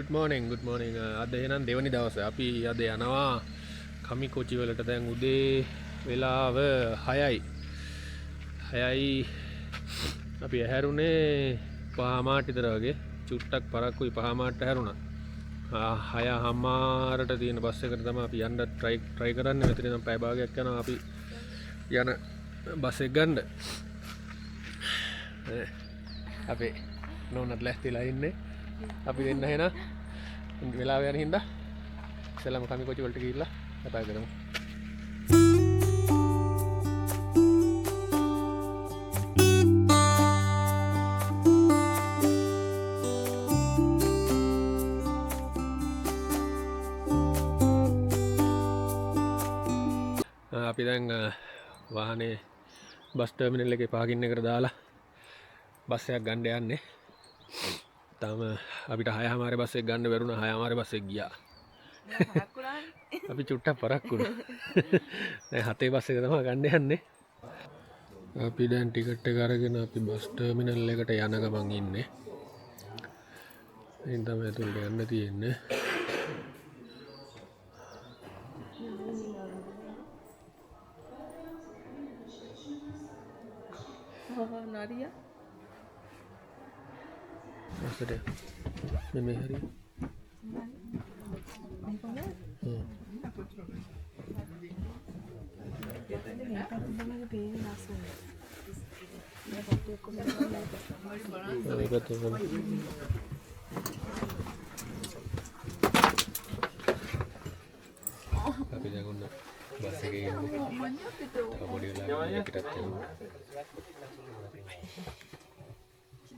good morning අද එහෙනම් දෙවනි දවසේ අපි අද යනවා කමිකොචි වලට. දැන් උදේ වෙලාව 6යි අපි ඇහැරුනේ 5 මාට විතර වගේ. චුට්ටක් පරක්කුයි 5 මාට ඇහැරුණා. 6:00ට තියෙන බස් එකට තමයි අපි යන්න try කරන්නේ. මෙතන නම් පැය භාගයක් යනවා අපි යන බස් එක ගන්න. අපේ නෝනත් ලැස්තිලා ඉන්නේ. අපි දෙන්න එහෙනම් වෙලාව යන හින්දා ඉස්සෙල්ලාම කමිකොචි වලට ගිහිල්ලා කතා කරමු. අපි දැන් වාහනේ බස් ටර්මිනල් එකේ පාකින් එකට දාලා බස් එකක් ගන්න යන්නේ. තාම අපිට 6:00 බස් එක ගන්න බැරුණා. 6:00 බස් එක ගියා. අපි චුට්ටක් පරක්කුණා. දැන් 7 බස් එක තමයි ගන්න යන්නේ. අපි දැන් ටිකට් එක අරගෙන අපි බස් ටර්මිනල් එකට යන ගමන් ඉන්නේ. ඉතින් තමයි ඇතුළට යන්න තියෙන්නේ. Nadia. Maksudnya, memang hari. Betul. Tapi jangan nak bahasa kayak gini. Kamu diulangi kita tahu.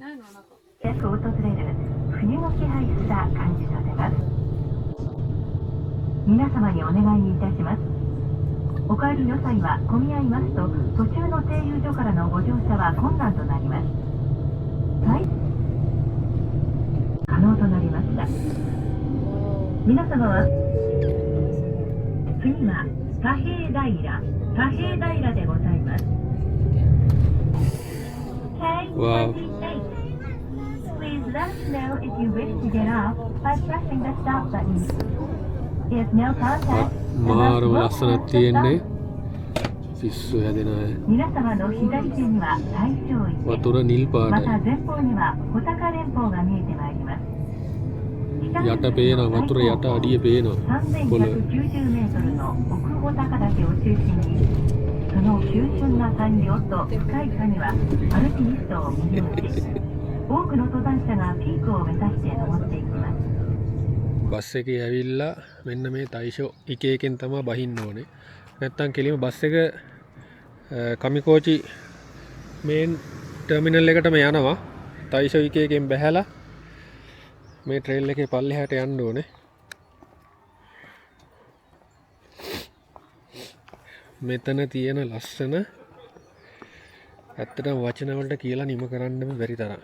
よく訪れる冬の気配すら感じさせます。皆様にお願いいたします。お帰りの際は混み合いますと途中の停留所からのご乗車は困難となります。はい、可能となりました。皆様は次は貨幣平でございます。Wow. Please let us know if you wish to get off by pressing the stop button. If no contact, මාරම ලස්සනක් තියෙන්නේ. පිස්සු හැදෙනවා. 皆様の左手には大正池、 වතුර නිල් ま පාටයි. た前方には穂高連峰が見えてまいります。 යට පේනවා වතුර යට අඩිය පේනවා. පොළ 3190メートルの奥穂高岳を中心にその急峻な山稜と深い谷はアルピニストを魅了し多くの登山者がピークを目指して登っていきます。 බස් එකේ ඇවිල්ලා මෙන්න මේ තයිෂෝ එක එකෙන් තමයි බහින්න ඕනේ. නැත්තම් කෙලිම බස් එක කමිකෝචි මේන් ටර්මිනල් එකටම යනවා. තයිෂෝ එක එකෙන් බැහැලා මේ ට්‍රේල් එකේ පල්ලෙහාට යන්න ඕනේ. මෙතන තියෙන ලස්සන ඇත්තටම වචන වලට කියලා නිම කරන්නම බැරි තරම්.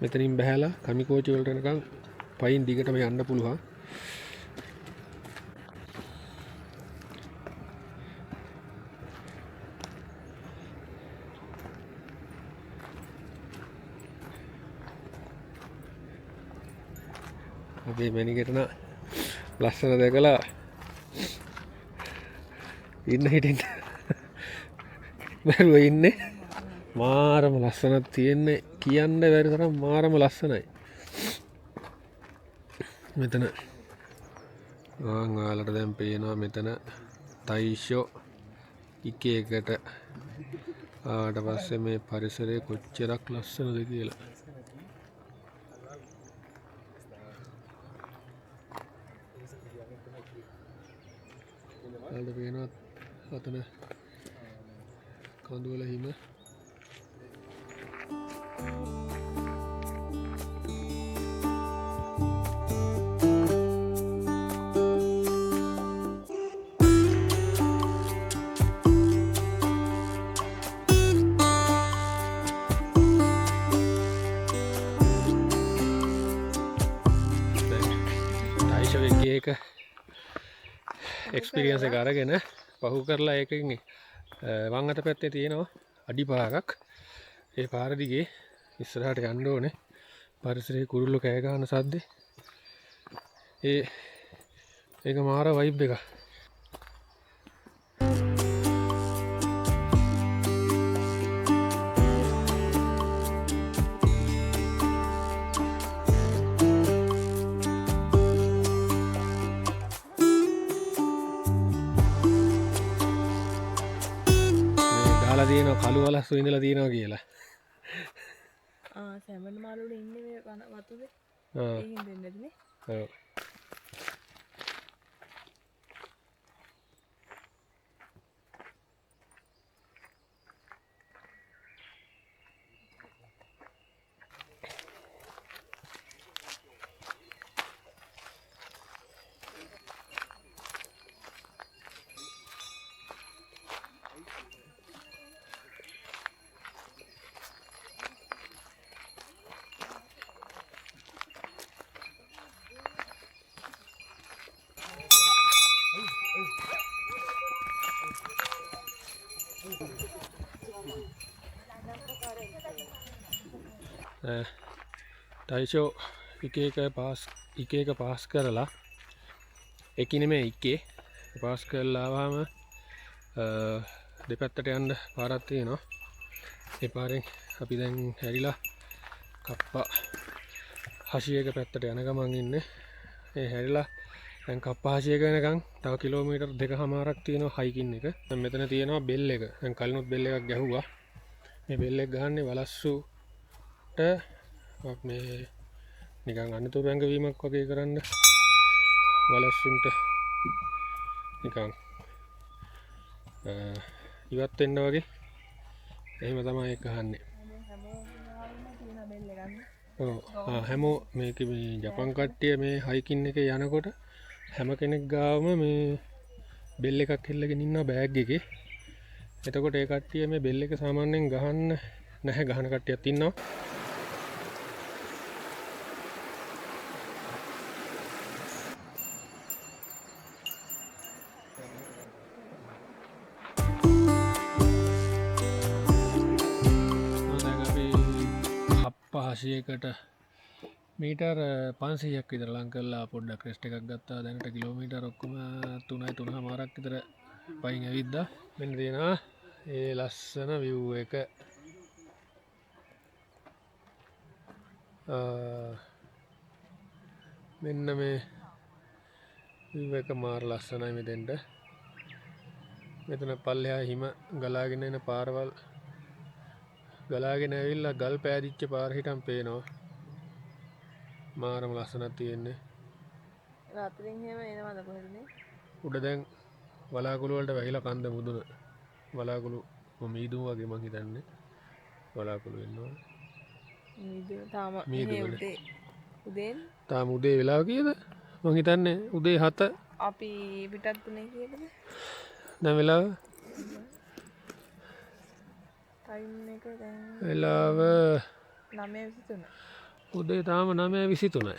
මෙතනින් බැහැලා කමිකෝචි වලට යනකම් පයින් දිගටම යන්න පුළුවන්. අපේ මැනිකටන ලස්සන දැකලා ඉන්න හිටින්න බැරුව ඉන්නේ. මාරම ලස්සනක් තියෙන්නේ කියන්න බැරි තරම් මාරම ලස්සනයි. මෙතන ඔයාලට දැන් පේනවා මෙතන තයිෂෝ එක එකට ආවට පස්සේ මේ පරිසරය කොච්චරක් ලස්සනද කියලා. ඔයාලට පේනවා අතන කඳුවල හිම. තයිෂෝ එක එක්ස්පීරියන්ස් එක අරගෙන පහු කරලා ඒකකින් වං අත පැත්තේ තියෙනවා අඩිපාරක්. ඒ පාර දිගේ ඉස්සරහට යන්න ඕනේ. පරිසරයේ කුරුල්ලෝ කෑ ගහන සද්දේ. ඒක මාර වයිබ් එකක්. දාලා තියෙනවා කළු වලස්සු ඉඳලා තියෙනවා කියලා. සැමන් මාළුවල ඉන්නේ මේ වතුරේ. ආ. ඒකින් දෙන්නේ නැතිනේ. ඔව්. ටයිෂෝ එක එක පාස් කරලා එකිනෙම එකේ පාස් කරලා ආවම දෙපැත්තට යන්න පාරක් තියෙනවා. ඒ පාරෙන් අපි දැන් හැරිලා කප්පා 80ක පැත්තට යන ගමන් ඉන්නේ. ඒ හැරිලා දැන් කප්පා 80ක වෙනකන් තව කිලෝමීටර් 2කමාරක් තියෙනවා හයිකින් එක. දැන් මෙතන තියෙනවා බෙල් එක. දැන් කලිනුත් බෙල් එකක් ගැහුවා. මේ බෙල් එක ගහන්නේ වලස්සුට මේ නිකන් අනතුරු ඇඟවීමක් වගේ කරන්න වලස්සුන්ට නිකන් ඉවත් වෙන්න වගේ එහෙම තමයි ඒක ගහන්නේ. ඔව් හැමෝ මේක මේ ජපන් කට්ටිය මේ හයිකින් එකේ යනකොට හැම කෙනෙක් ගාවම මේ බෙල් එකක් හෙල්ලගෙන ඉන්නවා බෑග් එකේ. එතකොට ඒ කට්ටිය මේ බෙල් එක සාමාන්‍යයෙන් ගහන්න නැහැ, ගහන කට්ටියක් ඉන්නවා. පාසියකට මීටර් 500ක් විතර ලං කරලා පොඩ්ඩක් රෙස්ට් එකක් ගත්තා. දැනට කිලෝමීටර් ඔක්කොම 3.5මාරක් විතර පයින් ඇවිද්දා. මෙන්න තියෙනවා ඒ ලස්සන view එක. මෙන්න මේ view එක මාර ලස්සනයි මෙතෙන්ට. මෙතන පල්ලෙහා හිම ගලාගෙන එන පාරවල් ගලාගෙන ඇවිල්ලා ගල් පෑදිච්ච පාර හිටම් පේනවා. මාරම ලස්සනක් තියෙන්නේ. රාත්‍රියෙන් එහෙම එනවද කොහෙදනේ? උඩ දැන් වලාකුළු වලට වැහිලා කන්ද මුදුන. වලාකුළු මීදුම් වගේ මං හිතන්නේ. වලාකුළු වෙනවා. මීදුම තාම උදේ වෙලාව කීයද? මං හිතන්නේ උදේ 7. අපි පිටත් තුනේ කීයද? දැන් වෙලාව ටයිම් එක දැන් වෙලාව 9:23. උදේ තාම 9:23යි.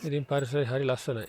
ඉතින් පරිසරය හරි ලස්සනයි.